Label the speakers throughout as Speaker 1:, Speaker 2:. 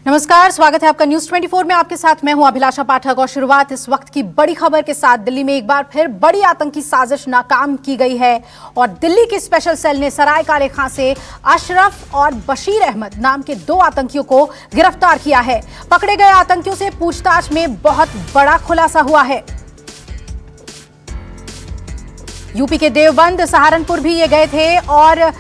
Speaker 1: नमस्कार, स्वागत है आपका न्यूज 24 में। आपके साथ मैं हूं अभिलाषा पाठक और शुरुआत इस वक्त की बड़ी खबर के साथ। दिल्ली में एक बार फिर बड़ी आतंकी साजिश नाकाम की गई है और दिल्ली की स्पेशल सेल ने सराय काले खां से अशरफ और बशीर अहमद नाम के 2 आतंकियों को गिरफ्तार किया है। पकड़े गए आतंकियों से पूछताछ में बहुत बड़ा खुलासा हुआ है। यूपी के देवबंद, सहारनपुर भी ये गए थे और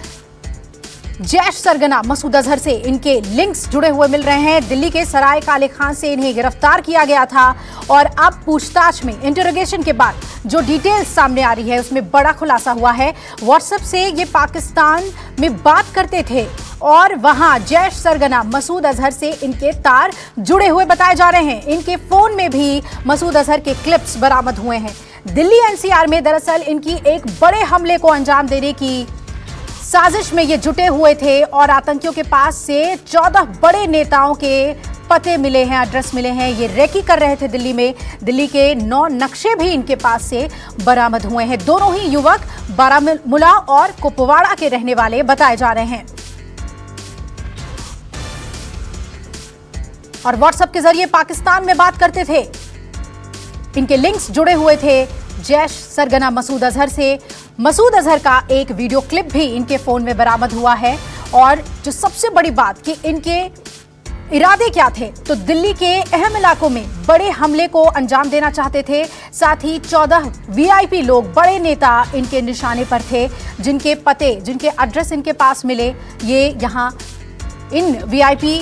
Speaker 1: जैश सरगना मसूद अजहर से इनके लिंक्स जुड़े हुए मिल रहे हैं। दिल्ली के सराय काले खां से इन्हें गिरफ्तार किया गया था और अब पूछताछ में इंटरोगेशन के बाद जो डिटेल्स सामने आ रही है उसमें बड़ा खुलासा हुआ है। व्हाट्सएप से ये पाकिस्तान में बात करते थे और वहां जैश सरगना मसूद अजहर से इनके तार जुड़े हुए बताए जा रहे हैं। इनके फोन में भी मसूद अजहर के क्लिप्स बरामद हुए हैं। दिल्ली एनसीआर में दरअसल इनकी एक बड़े हमले को अंजाम देने की साजिश में ये जुटे हुए थे और आतंकियों के पास से 14 बड़े नेताओं के पते मिले हैं, एड्रेस मिले हैं। ये रेकी कर रहे थे दिल्ली में। दिल्ली के 9 नक्शे भी इनके पास से बरामद हुए हैं। दोनों ही युवक बारामूला और कुपवाड़ा के रहने वाले बताए जा रहे हैं और व्हाट्सएप के जरिए पाकिस्तान में बात करते थे। इनके लिंक्स जुड़े हुए थे जैश सरगना मसूद अजहर से। मसूद अजहर का एक वीडियो क्लिप भी इनके फोन में बरामद हुआ है और जो सबसे बड़ी बात कि इनके इरादे क्या थे, तो दिल्ली के अहम इलाकों में बड़े हमले को अंजाम देना चाहते थे। साथ ही 14 वीआईपी लोग, बड़े नेता इनके निशाने पर थे, जिनके पते, जिनके एड्रेस इनके पास मिले। ये यहाँ इन वीआईपी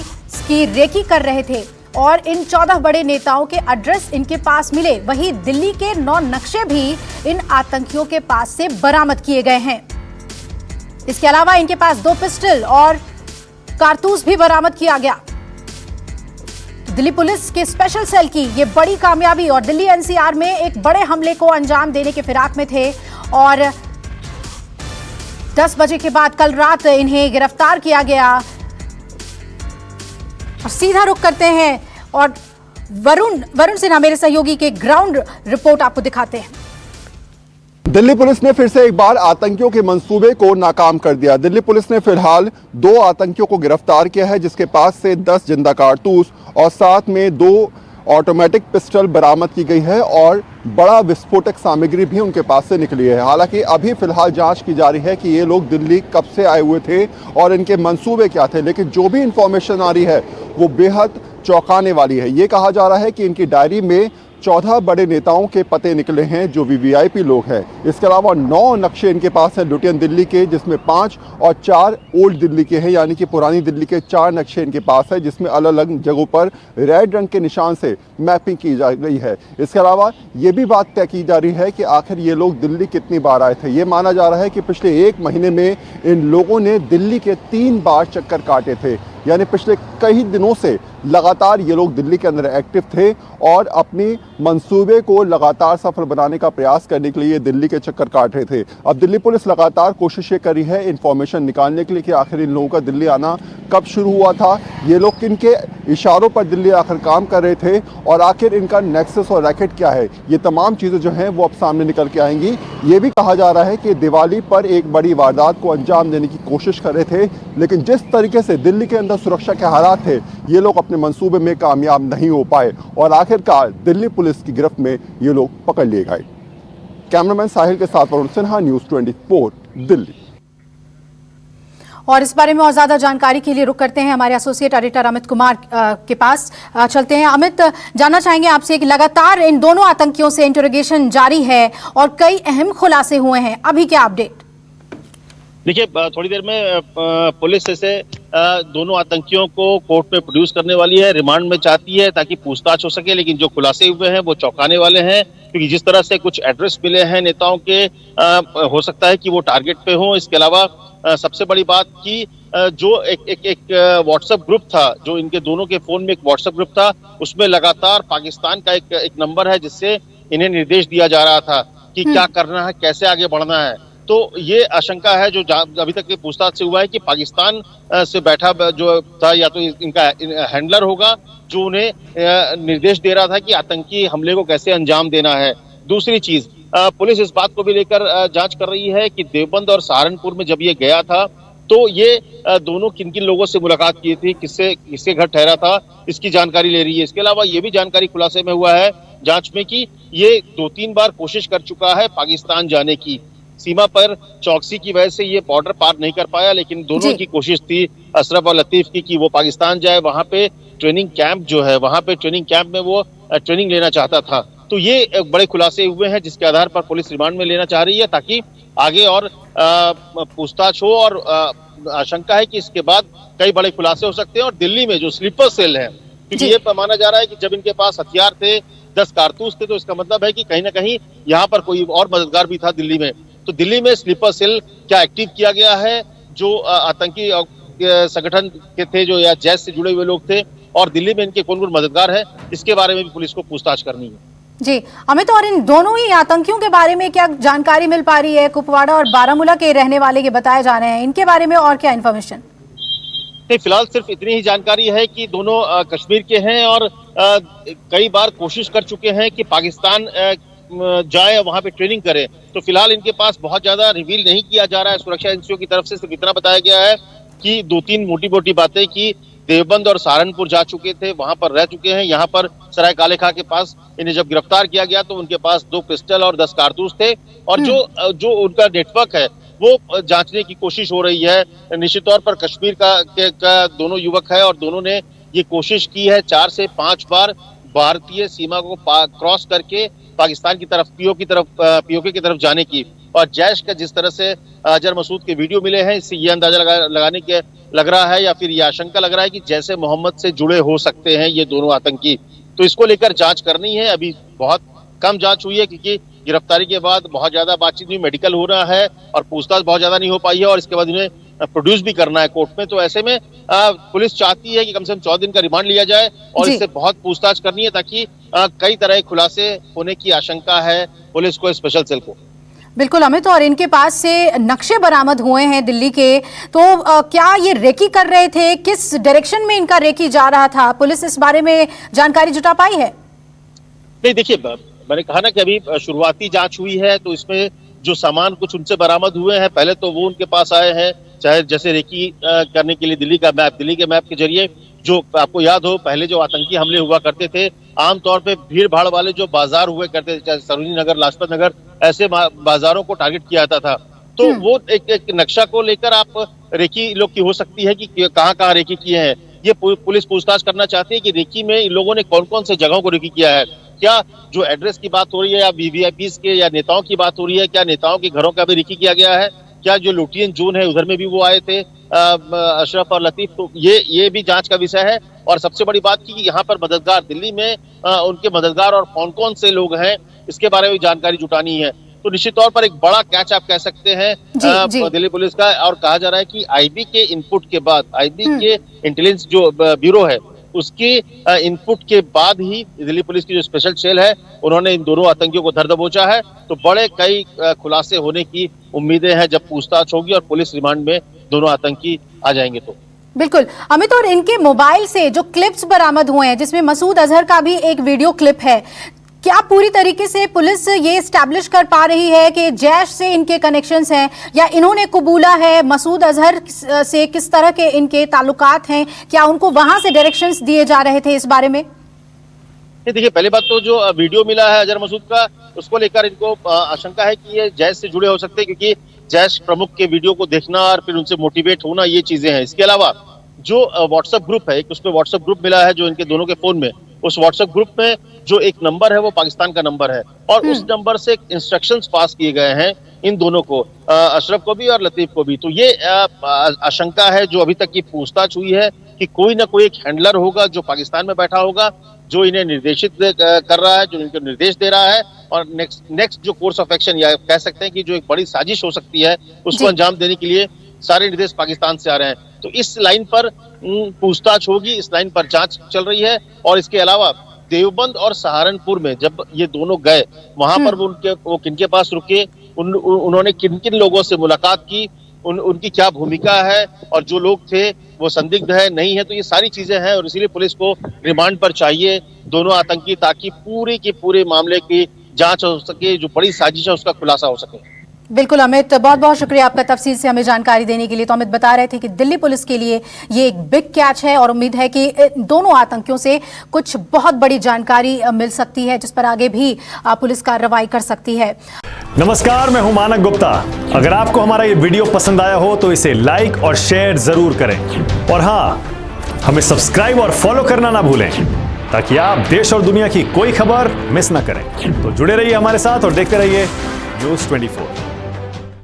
Speaker 1: की रेकी कर रहे थे और इन 14 बड़े नेताओं के एड्रेस इनके पास मिले। वहीं दिल्ली के 9 नक्शे भी इन आतंकियों के पास से बरामद किए गए हैं। इसके अलावा इनके पास 2 पिस्टल और कारतूस भी बरामद किया गया। दिल्ली पुलिस के स्पेशल सेल की ये बड़ी कामयाबी और दिल्ली एनसीआर में एक बड़े हमले को अंजाम देने के फिराक में थे और 10 बजे के बाद कल रात इन्हें गिरफ्तार किया गया। और सीधा रुख करते हैं और वरुण सिन्हा मेरे सहयोगी के ग्राउंड रिपोर्ट आपको दिखाते हैं।
Speaker 2: दिल्ली पुलिस ने फिर से एक बार आतंकियों के मंसूबे को नाकाम कर दिया। दिल्ली पुलिस ने फिलहाल 2 आतंकियों को गिरफ्तार किया है, जिसके पास से 10 जिंदा कारतूस और साथ में 2 ऑटोमेटिक पिस्टल बरामद की गई है और बड़ा विस्फोटक सामग्री भी उनके पास से निकली है। हालांकि अभी फिलहाल जांच की जा रही है कि ये लोग दिल्ली कब से आए हुए थे और इनके मंसूबे क्या थे, लेकिन जो भी इंफॉर्मेशन आ रही है वो बेहद चौंकाने वाली है। ये कहा जा रहा है कि इनकी डायरी में 14 बड़े नेताओं के पते निकले हैं जो वीवीआईपी लोग हैं। इसके अलावा 9 नक्शे इनके पास हैं लुटियन दिल्ली के, जिसमें 5 और 4 ओल्ड दिल्ली के हैं, यानी कि पुरानी दिल्ली के 4 नक्शे इनके पास है, जिसमें अलग अलग जगहों पर रेड रंग के निशान से मैपिंग की जा गई है। इसके अलावा ये भी बात तय की जा रही है कि आखिर ये लोग दिल्ली कितनी बार आए थे। ये माना जा रहा है कि पिछले 1 महीने में इन लोगों ने दिल्ली के 3 बार चक्कर काटे थे, यानी पिछले कई दिनों से लगातार ये लोग दिल्ली के अंदर एक्टिव थे और अपनी मंसूबे को लगातार सफल बनाने का प्रयास करने के लिए दिल्ली के चक्कर काट रहे थे। अब दिल्ली पुलिस लगातार कोशिशें कर रही है इंफॉर्मेशन निकालने के लिए कि आखिर इन लोगों का दिल्ली आना कब शुरू हुआ था, ये लोग किन के इशारों पर दिल्ली आखिर काम कर रहे थे और आखिर इनका नेक्सस और रैकेट क्या है। ये तमाम चीज़ें जो हैं वो अब सामने निकल के आएंगी। ये भी कहा जा रहा है कि दिवाली पर एक बड़ी वारदात को अंजाम देने की कोशिश कर रहे थे, लेकिन जिस तरीके से दिल्ली के अंदर सुरक्षा के हालात थे, ये लोग अपने मंसूबे में कामयाब नहीं हो पाए और आखिरकार दिल्ली पुलिस की गिरफ्त में ये लोग पकड़ लिए गए। कैमरामैन साहिल के साथ वरुण सिन्हा, न्यूज़ 24 दिल्ली।
Speaker 1: और इस बारे में और ज्यादा जानकारी के लिए रुक करते हैं हमारे एसोसिएट एडिटर अमित कुमार के पास। चलते हैं अमित, जानना चाहेंगे आपसे कि लगातार इन दोनों आतंकियों से इंटरोगेशन जारी है और कई अहम खुलासे हुए हैं, अभी क्या अपडेट?
Speaker 3: देखिए, थोड़ी देर में पुलिस ऐसे दोनों आतंकियों को कोर्ट में प्रोड्यूस करने वाली है, रिमांड में चाहती है ताकि पूछताछ हो सके। लेकिन जो खुलासे हुए हैं वो चौंकाने वाले हैं, क्योंकि जिस तरह से कुछ एड्रेस मिले हैं नेताओं के, हो सकता है कि वो टारगेट पे हों। इसके अलावा सबसे बड़ी बात कि जो एक व्हाट्सएप ग्रुप था, जो इनके दोनों के फोन में एक व्हाट्सएप ग्रुप था, उसमें लगातार पाकिस्तान का एक नंबर है जिससे इन्हें निर्देश दिया जा रहा था कि क्या करना है, कैसे आगे बढ़ना है। तो ये आशंका है जो अभी तक के पूछताछ से हुआ है कि पाकिस्तान से बैठा जो था या तो इनका हैंडलर होगा जो उन्हें निर्देश दे रहा था कि आतंकी हमले को कैसे अंजाम देना है। दूसरी चीज, पुलिस इस बात को भी लेकर जांच कर रही है कि देवबंद और सहारनपुर में जब ये गया था तो ये दोनों किन किन लोगों से मुलाकात की थी, किसके घर ठहरा था, इसकी जानकारी ले रही है। इसके अलावा ये भी जानकारी खुलासे में हुआ है जांच में कि ये 2-3 बार कोशिश कर चुका है पाकिस्तान जाने की। सीमा पर चौकसी की वजह से ये बॉर्डर पार नहीं कर पाया, लेकिन दोनों की कोशिश थी अशरफ और लतीफ की कि वो पाकिस्तान जाए, वहां पे ट्रेनिंग कैंप जो है, वहां पे ट्रेनिंग कैंप में वो ट्रेनिंग लेना चाहता था। तो ये बड़े खुलासे हुए हैं जिसके आधार पर पुलिस रिमांड में लेना चाह रही है ताकि आगे और पूछताछ हो, और आशंका है कि इसके बाद कई बड़े खुलासे हो सकते हैं। और दिल्ली में जो स्लीपर सेल है, क्योंकि ये माना जा रहा है कि जब इनके पास हथियार थे, 10 कारतूस थे, तो इसका मतलब है कि कहीं ना कहीं यहाँ पर कोई और मददगार भी था दिल्ली में। तो दिल्ली में स्लीपर सेल क्या एक्टिव किया गया है, जो आतंकी संगठन के थे, जो या जैश से जुड़े हुए लोग थे, और दिल्ली में इनके कौन कौन मददगार है, इसके बारे में भी पुलिस को पूछताछ करनी है।
Speaker 1: जी अमित, और इन दोनों ही आतंकियों के बारे में क्या जानकारी मिल पा रही है? कुपवाड़ा और बारामूला के रहने वाले के बताए जा रहे हैं, इनके बारे में और क्या इन्फॉर्मेशन?
Speaker 3: नहीं, फिलहाल सिर्फ इतनी ही जानकारी है कि दोनों कश्मीर के हैं और कई बार कोशिश कर चुके हैं कि पाकिस्तान जाए, वहां पे ट्रेनिंग करे। तो फिलहाल इनके पास बहुत ज्यादा रिवील नहीं किया जा रहा है सुरक्षा एजेंसियों की तरफ से। सिर्फ इतना बताया गया है कि 2-3 मोटी मोटी बातें कि देवबंद और सहारनपुर जा चुके थे, वहां पर रह चुके हैं। यहाँ पर सराय काले खां के पास इन्हें जब गिरफ्तार किया गया तो उनके पास 2 पिस्टल और 10 कारतूस थे, और जो उनका नेटवर्क है वो जांचने की कोशिश हो रही है। निश्चित तौर पर कश्मीर का दोनों युवक है और दोनों ने ये कोशिश की है 4 से 5 बार भारतीय सीमा को क्रॉस करके पाकिस्तान की तरफ, पीओके की तरफ जाने की। और जैश का जिस तरह से अजहर मसूद के वीडियो मिले हैं, इससे ये अंदाजा लगाने के लग रहा है, या फिर ये आशंका लग रहा है कि जैसे मोहम्मद से जुड़े हो सकते हैं ये दोनों आतंकी। तो इसको लेकर जांच करनी है। अभी बहुत कम जांच हुई है क्योंकि गिरफ्तारी के बाद बहुत ज्यादा बातचीत हुई, मेडिकल हो रहा है और पूछताछ बहुत ज्यादा नहीं हो पाई है, और इसके बाद इन्हें प्रोड्यूस भी करना है कोर्ट में। तो ऐसे में पुलिस चाहती है कि कम से कम 14 दिन का रिमांड लिया जाए और इससे बहुत पूछताछ करनी है, ताकि कई तरह के खुलासे होने की आशंका है पुलिस को, स्पेशल सेल को।
Speaker 1: बिल्कुल अमित, और इनके पास से नक्शे बरामद हुए हैं दिल्ली के, तो क्या ये रेकी कर रहे थे? किस डायरेक्शन में इनका रेकी जा रहा था? पुलिस इस बारे में जानकारी जुटा पाई है?
Speaker 3: नहीं, देखिए, मैंने कहा ना कि अभी शुरुआती जांच हुई है, तो इसमें जो सामान कुछ उनसे बरामद हुए हैं, पहले तो वो उनके पास आए हैं, चाहे जैसे रेकी करने के लिए दिल्ली के मैप के जरिए, जो आपको याद हो पहले जो आतंकी हमले हुआ करते थे, आमतौर पे भीड़ भाड़ वाले जो बाजार हुए करते थे, चाहे सरोजिनी नगर, लाजपत नगर, ऐसे बाजारों को टारगेट किया जाता था। तो वो एक नक्शा को लेकर आप रेकी लोग की हो सकती है कि कहाँ कहाँ रेकी किए हैं। ये पुलिस पूछताछ करना चाहती है कि रेकी में इन लोगों ने कौन कौन से जगहों को रेकी किया है। क्या जो एड्रेस की बात हो रही है, या वीवीआईपीज के या नेताओं की बात हो रही है, क्या नेताओं के घरों का भी रेकी किया गया है? क्या जो लुटियन जोन है उधर में भी वो आए थे, अशरफ और लतीफ? तो ये भी जांच का विषय है। और सबसे बड़ी बात की यहाँ पर मददगार, दिल्ली में उनके मददगार और कौन कौन से लोग हैं, इसके बारे में जानकारी जुटानी है। तो निश्चित तौर पर एक बड़ा कैच आप कह सकते हैं दिल्ली पुलिस का। और कहा जा रहा है कि आईबी के इनपुट के बाद, आईबी के इंटेलिजेंस जो ब्यूरो है, उसके इनपुट के बाद ही दिल्ली पुलिस की जो स्पेशल सेल है, उन्होंने इन दोनों आतंकियों को धर दबोचा है। तो बड़े कई खुलासे होने की उम्मीदें हैं जब पूछताछ होगी और पुलिस रिमांड में दोनों आतंकी आ जाएंगे। तो
Speaker 1: बिल्कुल अमित, और इनके मोबाइल से जो क्लिप्स बरामद हुए हैं, जिसमें मसूद अजहर का भी एक वीडियो क्लिप है, क्या पूरी तरीके से पुलिस ये एस्टैब्लिश कर पा रही है कि जैश से इनके कनेक्शंस हैं, या इन्होंने कबूला है मसूद अजहर से किस तरह के इनके ताल्लुकात हैं? क्या उनको वहां से डायरेक्शंस दिए जा रहे थे? इस बारे में
Speaker 3: देखिए, पहली बात तो जो वीडियो मिला है अजहर मसूद का, उसको लेकर इनको आशंका है कि ये जैश से जुड़े हो सकते हैं, क्योंकि जैश प्रमुख के वीडियो को देखना और फिर उनसे मोटिवेट होना, ये चीजें हैं। इसके अलावा जो व्हाट्सएप ग्रुप है, एक उसमें व्हाट्सएप ग्रुप मिला है जो इनके दोनों के फोन में, उस व्हाट्सएप ग्रुप में जो एक नंबर है वो पाकिस्तान का नंबर है, और उस नंबर से इंस्ट्रक्शंस पास किए गए हैं इन दोनों को, अशरफ को भी और लतीफ को भी। तो ये आशंका है जो अभी तक की पूछताछ हुई है कि कोई ना कोई एक हैंडलर होगा जो पाकिस्तान में बैठा होगा, जो इन्हें निर्देशित कर रहा है, जो इनको निर्देश दे रहा है, और नेक्स्ट जो कोर्स ऑफ एक्शन, या कह सकते हैं कि जो एक बड़ी साजिश हो सकती है, उसको अंजाम देने के लिए सारे निर्देश पाकिस्तान से आ रहे हैं। तो इस लाइन पर पूछताछ होगी, इस लाइन पर जांच चल रही है। और इसके अलावा देवबंद और सहारनपुर में जब ये दोनों गए, वहां पर वो किनके पास रुके, उन्होंने किन किन लोगों से मुलाकात की, उनकी क्या भूमिका है, और जो लोग थे वो संदिग्ध है नहीं है, तो ये सारी चीजें हैं। और इसीलिए पुलिस को रिमांड पर चाहिए दोनों आतंकी, ताकि पूरे के पूरे मामले की जांच हो सके, जो बड़ी साजिश है उसका खुलासा हो सके।
Speaker 1: बिल्कुल अमित, बहुत बहुत शुक्रिया आपका तफसील से हमें जानकारी देने के लिए। तो अमित बता रहे थे कि दिल्ली पुलिस के लिए ये एक बिग कैच है और उम्मीद है कि दोनों आतंकियों से कुछ बहुत बड़ी जानकारी मिल सकती है जिस पर आगे भी पुलिस कार्रवाई कर सकती है।
Speaker 4: नमस्कार, मैं हूं मानक गुप्ता। अगर आपको हमारा ये वीडियो पसंद आया हो तो इसे लाइक और शेयर जरूर करें और हाँ, हमें सब्सक्राइब और फॉलो करना ना भूलें ताकि आप देश और दुनिया की कोई खबर मिस ना करें। तो जुड़े रहिए हमारे साथ और देखते रहिए न्यूज़ 24।